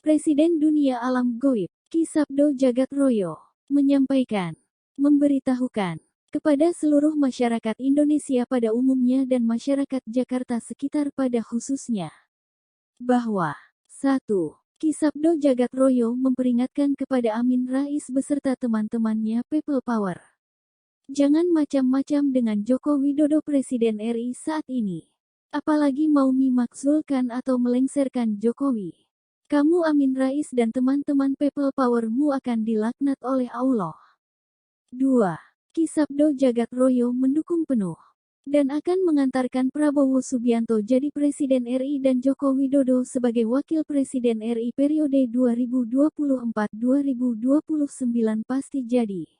Presiden Dunia Alam Goib, Ki Sabdo Jagadroyo, menyampaikan, memberitahukan kepada seluruh masyarakat Indonesia pada umumnya dan masyarakat Jakarta sekitar pada khususnya, bahwa 1. Ki Sabdo Jagadroyo memperingatkan kepada Amin Rais beserta teman-temannya People Power. Jangan macam-macam dengan Joko Widodo Presiden RI saat ini. Apalagi mau memakzulkan atau melengsarkan Jokowi. Kamu Amin Rais dan teman-teman People Power-mu akan dilaknat oleh Allah. 2. Ki Sabdo Jagadroyo mendukung penuh dan akan mengantarkan Prabowo Subianto jadi Presiden RI dan Joko Widodo sebagai Wakil Presiden RI periode 2024-2029 pasti jadi.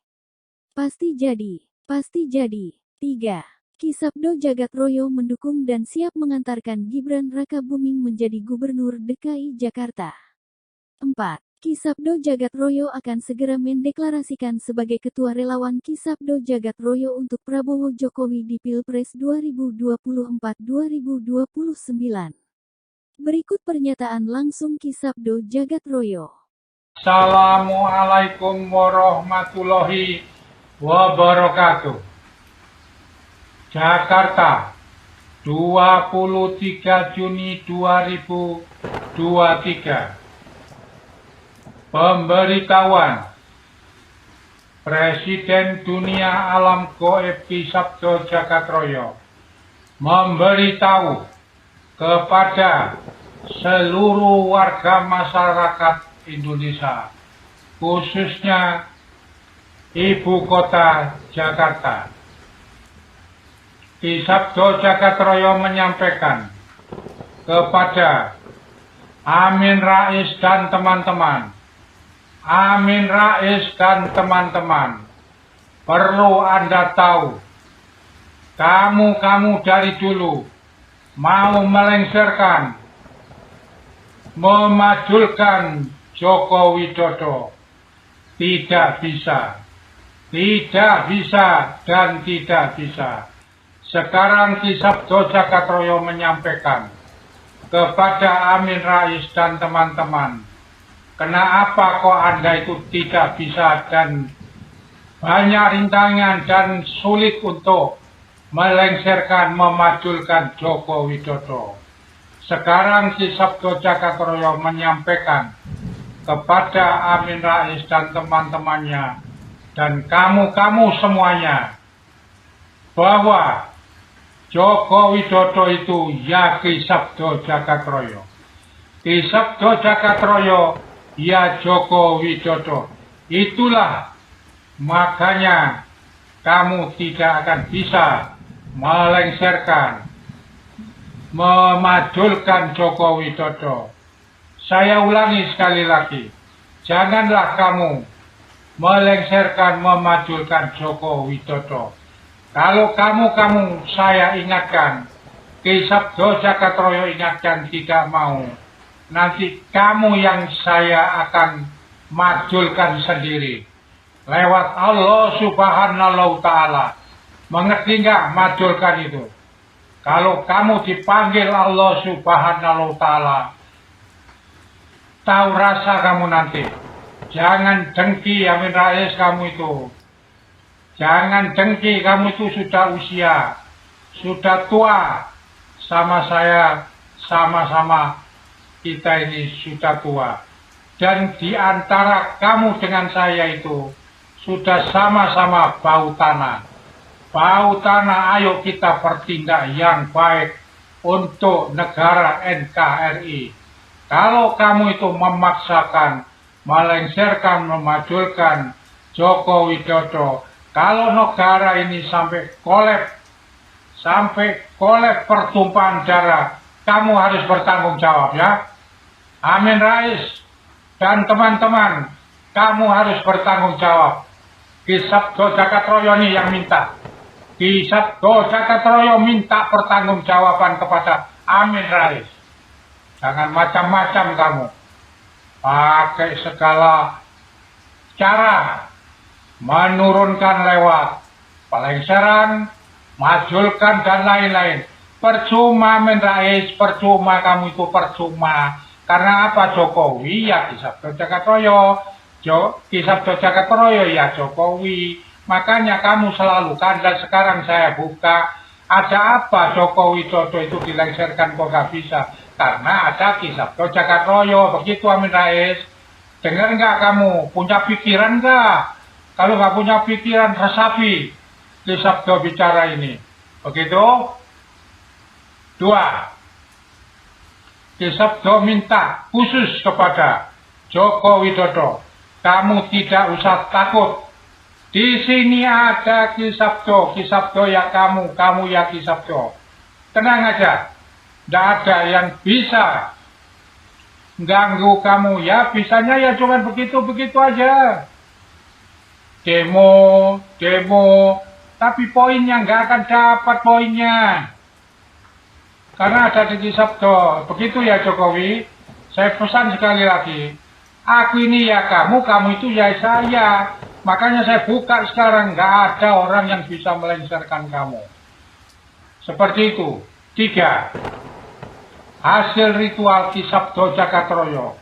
Pasti jadi. Pasti jadi. 3. Ki Sabdo Jagadroyo mendukung dan siap mengantarkan Gibran Rakabuming menjadi Gubernur DKI Jakarta. 4. Ki Sabdo Jagadroyo akan segera mendeklarasikan sebagai Ketua Relawan Ki Sabdo Jagadroyo untuk Prabowo Jokowi di Pilpres 2024-2029. Berikut pernyataan langsung Ki Sabdo Jagadroyo. Assalamualaikum warahmatullahi wabarakatuh. Jakarta, 23 Juni 2023. Pemberitahuan Presiden Dunia Alam Goib Ki Sabdo Jagadroyo memberitahu kepada seluruh warga masyarakat Indonesia, khususnya Ibu Kota Jakarta. Ki Sabdo Jagadroyo menyampaikan kepada Amin Rais dan teman-teman, Amin Rais dan teman-teman, perlu Anda tahu, kamu dari dulu mau melengsarkan, memajulkan Joko Widodo. Tidak bisa. Tidak bisa dan tidak bisa. Sekarang Ki Sabdo Jagadroyo menyampaikan kepada Amin Rais dan teman-teman, kenapa kok Anda itu tidak bisa dan banyak rintangan dan sulit untuk melengsarkan, memajulkan Joko Widodo. Sekarang Ki Sabdo Jagadroyo menyampaikan kepada Amin Rais dan teman-temannya dan kamu semuanya bahwa Joko Widodo itu ya Ki Sabdo Jagadroyo. Ki Sabdo Jagadroyo ya Joko Widodo. Itulah makanya kamu tidak akan bisa melengsarkan, memajulkan Joko Widodo. Saya ulangi sekali lagi, janganlah kamu melengsarkan, memajulkan Joko Widodo. Kalau kamu saya ingatkan, Ki Sabdo Jagadroyo ingatkan tidak mau, nanti kamu yang saya akan majulkan sendiri. Lewat Allah Subhanahu wa Ta'ala. Mengerti nggak majulkan itu? Kalau kamu dipanggil Allah Subhanahu wa Ta'ala, tahu rasa kamu nanti. Jangan dengki Amin Rais kamu itu. Jangan dengki, kamu itu sudah usia, sudah tua. Sama saya, sama-sama kita ini sudah tua. Dan di antara kamu dengan saya itu, sudah sama-sama bau tanah. Bau tanah, ayo kita bertindak yang baik untuk negara NKRI. Kalau kamu itu memaksakan, melengsarkan, memajulkan Joko Widodo, kalau negara ini sampai kolab pertumpahan darah, kamu harus bertanggung jawab ya. Amin Rais dan teman-teman, kamu harus bertanggung jawab. Ki Sabdo Jagadroyo ini yang minta. Ki Sabdo Jagadroyo minta pertanggungjawaban kepada Amin Rais. Jangan macam-macam kamu. Pakai segala cara menurunkan lewat pelengseran, majulkan dan lain-lain. Percuma Amin Rais, percuma kamu itu percuma. Karena apa? Jokowi ya Ki Sabdo Jagatroyo, Ki Sabdo Jagatroyo ya Jokowi. Makanya kamu selalu kan, dan sekarang saya buka, ada apa Jokowi Dodo itu dilengsarkan kok gak bisa? Karena ada Ki Sabdo Jagatroyo, begitu Amin Rais. Dengar nggak kamu? Punya pikiran nggak? Kalau nggak punya pikiran, resapi Ki Sabdo bicara ini. Begitu? 2. Ki Sabdo minta khusus kepada Joko Widodo, kamu tidak usah takut. Di sini ada Ki Sabdo ya kamu ya Ki Sabdo. Tenang aja, tidak ada yang bisa ganggu kamu ya, bisanya ya cuma begitu-begitu aja. Demo, tapi poinnya nggak akan dapat poinnya. Karena ada di Ki Sabdo. Begitu ya Jokowi, saya pesan sekali lagi, aku ini ya kamu itu ya saya. Makanya saya buka sekarang, nggak ada orang yang bisa melengsarkan kamu. Seperti itu. 3. Hasil ritual Ki Sabdo Jagatroyo.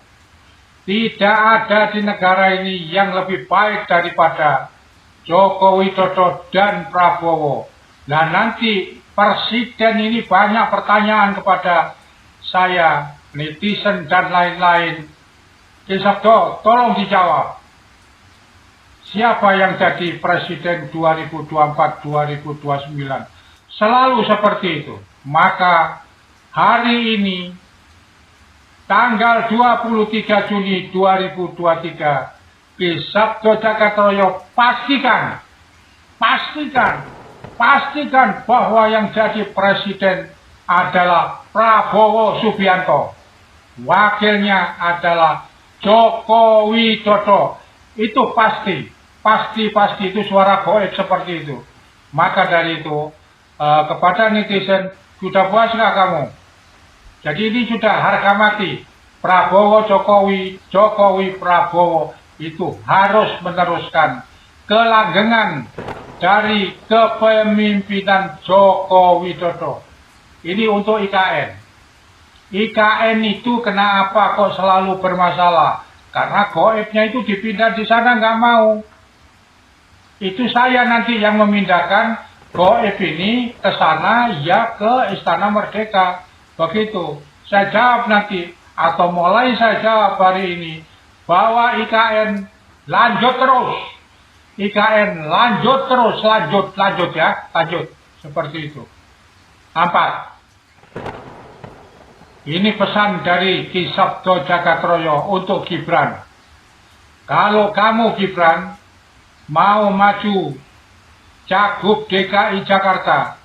Tidak ada di negara ini yang lebih baik daripada Joko Widodo dan Prabowo. Nah nanti Presiden ini banyak pertanyaan kepada saya, netizen dan lain-lain. Ki Sabdo, tolong dijawab. Siapa yang jadi Presiden 2024-2029? Selalu seperti itu. Maka hari ini, tanggal 23 Juni 2023, Ki Sabdo Jagatroyo pastikan bahwa yang jadi Presiden adalah Prabowo Subianto. Wakilnya adalah Joko Widodo. Itu pasti itu suara goib seperti itu. Maka dari itu, kepada netizen, sudah puas nggak kamu? Jadi ini sudah harga mati. Prabowo Jokowi, Jokowi Prabowo itu harus meneruskan kelanggengan dari kepemimpinan Joko Widodo. Ini untuk IKN. IKN itu kenapa kok selalu bermasalah? Karena goibnya itu dipindah di sana nggak mau. Itu saya nanti yang memindahkan goib ini ke sana, ya ke Istana Merdeka. Begitu. Saya jawab nanti, atau mulai saya jawab hari ini, bahwa IKN lanjut terus. IKN lanjut terus, lanjut ya, lanjut. Seperti itu. 4. Ini pesan dari Ki Sabdo Jagatroyo untuk Gibran. Kalau kamu Gibran mau maju Cagup DKI Jakarta,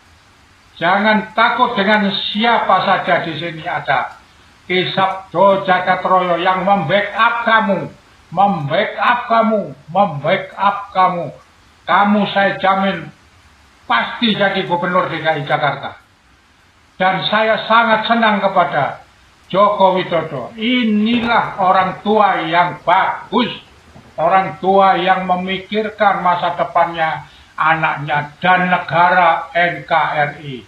jangan takut dengan siapa saja di sini ada. Ki Sabdo Jagatroyo yang membackup kamu. Kamu saya jamin pasti jadi gubernur DKI Jakarta. Dan saya sangat senang kepada Joko Widodo. Inilah orang tua yang bagus. Orang tua yang memikirkan masa depannya anaknya dan negara NKRI.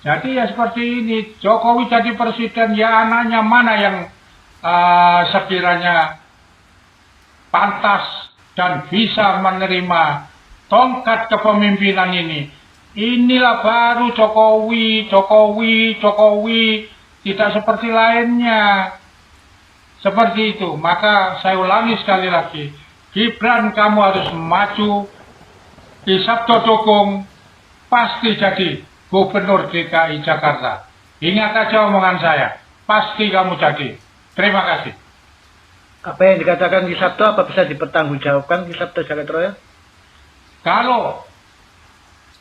Jadi ya seperti ini. Jokowi jadi presiden, ya anaknya mana yang sekiranya pantas dan bisa menerima tongkat kepemimpinan ini. Inilah baru Jokowi. Tidak seperti lainnya. Seperti itu. Maka saya ulangi sekali lagi. Gibran, kamu harus maju. Ki Sabdo dukung. Pasti jadi gubernur DKI Jakarta. Ingat aja omongan saya. Pasti kamu jadi. Terima kasih. Apa yang dikatakan Ki Sabdo, apa bisa dipertanggungjawabkan Ki Sabdo Jagatroyo? Kalau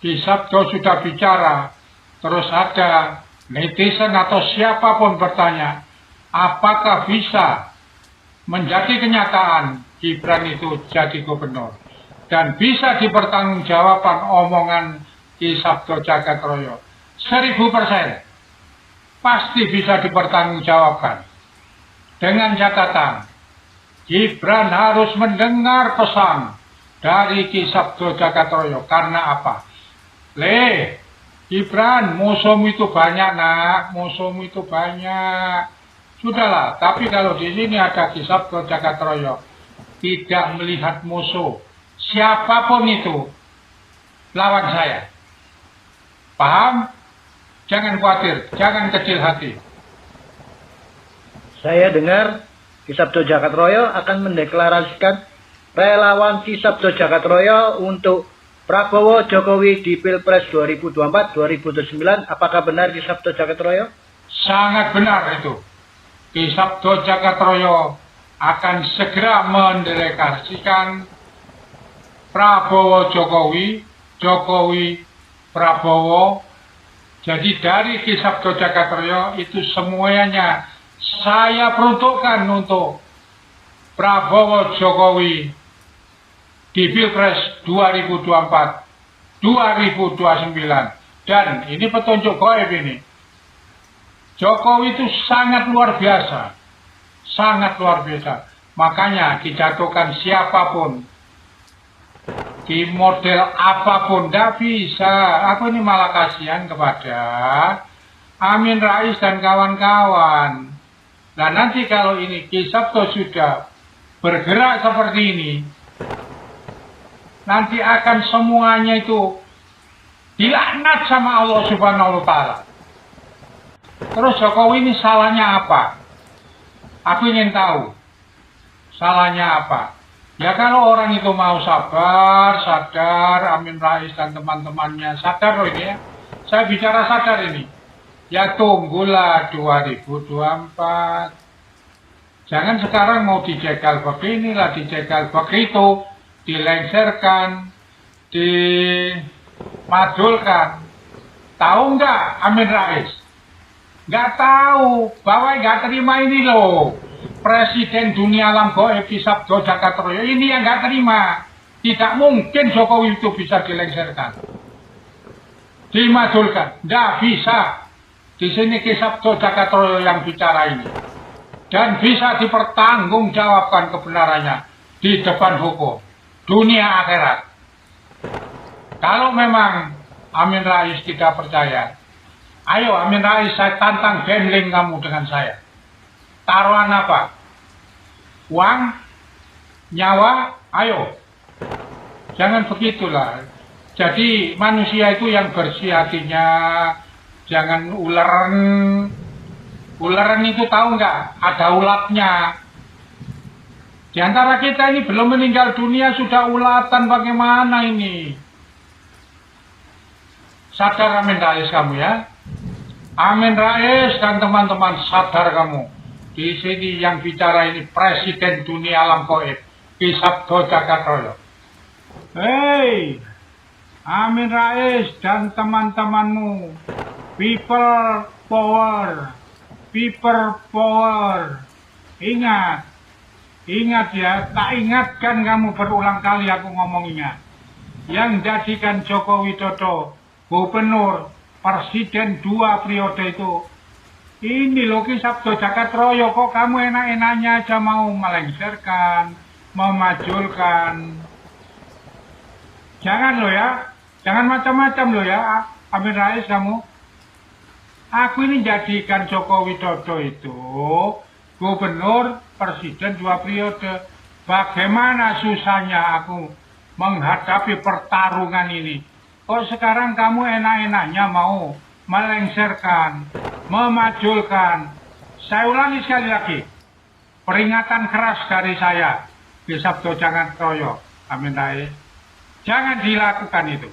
Ki Sabdo sudah bicara, terus ada netizen atau siapapun bertanya, apakah bisa menjadi kenyataan Gibran itu jadi gubernur? Dan bisa dipertanggungjawabkan omongan Ki Sabdo Jagatroyo. 1000% pasti bisa dipertanggungjawabkan. Dengan catatan, Gibran harus mendengar pesan dari Ki Sabdo Jagatroyo. Karena apa? Gibran, musuhmu itu banyak nak, musuhmu itu banyak. Sudahlah, tapi kalau di sini ada Ki Sabdo Jagatroyo, tidak melihat musuh, siapapun itu, lawan saya. Paham? Jangan khawatir, jangan kecil hati. Saya dengar Ki Sabdo Jagatroyo akan mendeklarasikan relawan Ki Sabdo Jagatroyo untuk Prabowo Jokowi di Pilpres 2024-2029. Apakah benar Ki Sabdo Jagatroyo? Sangat benar itu. Ki Sabdo Jagatroyo akan segera mendeklarasikan Prabowo Jokowi, Jokowi Prabowo. Jadi dari Ki Sabdo Jagatroyo itu semuanya saya peruntukkan untuk Prabowo Jokowi di Pilpres 2024-2029. Dan ini petunjuk gaib ini. Jokowi itu sangat luar biasa. Sangat luar biasa. Makanya dijatuhkan siapapun. Di model apapun. Tidak bisa. Aku ini malah kasihan kepada Amin Rais dan kawan-kawan. Nah nanti kalau ini Ki Sabdo sudah bergerak seperti ini. Nanti akan semuanya itu dilaknat sama Allah Subhanahu wa Ta'ala. Terus Jokowi ini salahnya apa? Aku ingin tahu. Salahnya apa? Ya kalau orang itu mau sabar, sadar, Amin Rais dan teman-temannya sadar loh ini ya. Saya bicara sadar ini. Ya tunggulah 2024. Jangan sekarang mau dijegal beginilah, dijegal begitu, dilengserkan, dimadulkan. Tahu nggak Amin Rais? Nggak tahu, bahwa nggak terima ini loh. Presiden dunia alam gaib Ki Sabdo Jagatroyo ini yang nggak terima. Tidak mungkin Jokowi itu bisa dilengserkan. Dimadulkan, nggak bisa. Di sini Ki Sabdo Jagatroyo yang bicara ini. Dan bisa dipertanggungjawabkan kebenarannya di depan hukum. Dunia akhirat. Kalau memang Amin Rais tidak percaya, ayo Amin Rais, saya tantang gambling kamu dengan saya. Taruhan apa? Uang? Nyawa? Ayo. Jangan begitulah. Jadi manusia itu yang bersih hatinya. Jangan uleran. Uleran itu tahu nggak? Ada ulatnya. Di antara kita ini belum meninggal dunia sudah ulatan, bagaimana ini? Sadar Amin Rais kamu ya. Amin Rais dan teman-teman sadar kamu. Di sini yang bicara ini Presiden dunia alam gaib, Ki Sabdo Jagatroyo. Hei, Amin Rais dan teman-temanmu, people power, people power. Ingat, ingat ya, tak ingatkan kamu berulang kali aku ngomongnya. Yang jadikan Joko Widodo gubernur, presiden 2 periode itu. Ini loh Ki Sabdo Jagatroyo, kok kamu enak-enaknya aja mau melengsarkan, memajulkan. Jangan loh ya, jangan macam-macam loh ya, Amin Rais kamu. Aku ini jadikan Joko Widodo itu gubernur, presiden 2 periode. Bagaimana susahnya aku menghadapi pertarungan ini. Kok sekarang kamu enak-enaknya mau melengsarkan, memajulkan. Saya ulangi sekali lagi. Peringatan keras dari saya. Ki Sabdo Jagatroyo, Amin Rais. Jangan dilakukan itu.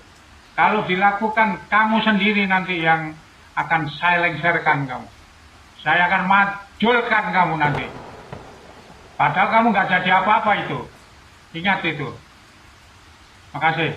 Kalau dilakukan, kamu sendiri nanti yang akan saya lengserkan kamu. Saya akan majulkan kamu nanti. Padahal kamu nggak jadi apa-apa itu. Ingat itu. Makasih.